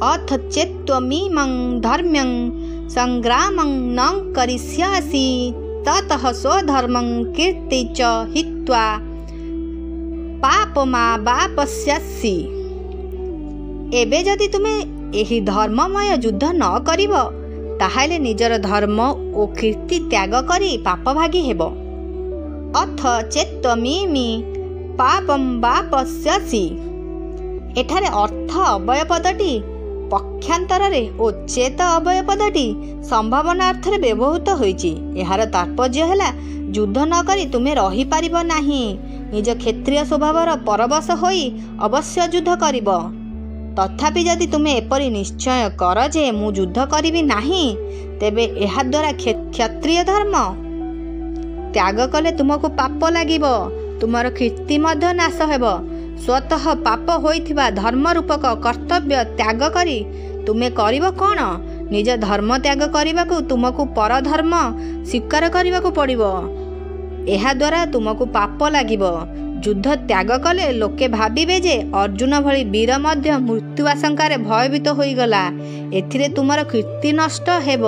अथ चेत्त्वमिमं धर्म्यं संग्रामं न करिष्यासि ततः स्वधर्मं कीर्ति च हित्वा पापमा वापस्यासि। एबे जदि तुमे एही धर्ममय युद्ध न करिब ताहाले निजर धर्म ओ कीर्ति त्याग करी पाप भागी हेब। अथ चेत्त्वमिमि पापं वापस्यासि। एठारे अर्थ अवय पदटी पक्षांतर ओ चेत अवय पदटी संभावना अर्थरे व्यवहृत होइछि। एहार तात्पर्य है युद्ध न करी तुमे रही पारिब नाही। निज क्षेत्रीय स्वभावर परवश होई अवश्य युद्ध करिब। तथापि जदि तुमे एपरि निश्चय कर जे मु युद्ध करिबि नाही तेबे एहा द्वारा क्षत्रिय धर्म त्याग कले तुमको पाप लागिब, तुमर कीर्ति मध्य नाश हेब। स्वतः पाप होइथिबा धर्म रूपक कर्तव्य त्याग करी तुमे करिब कौन? निज धर्म त्याग करिबाकु तुमको पर धर्म स्वीकार करिबाकु पड़िब। एहा द्वारा तुमको पाप लागिब। युद्ध त्याग कले लोके भाबिबे जे अर्जुन भली वीर मध्य मृत्यु आशंकार भयभीत होइगला, एथिरे तुमर कीर्ति नष्ट हेब।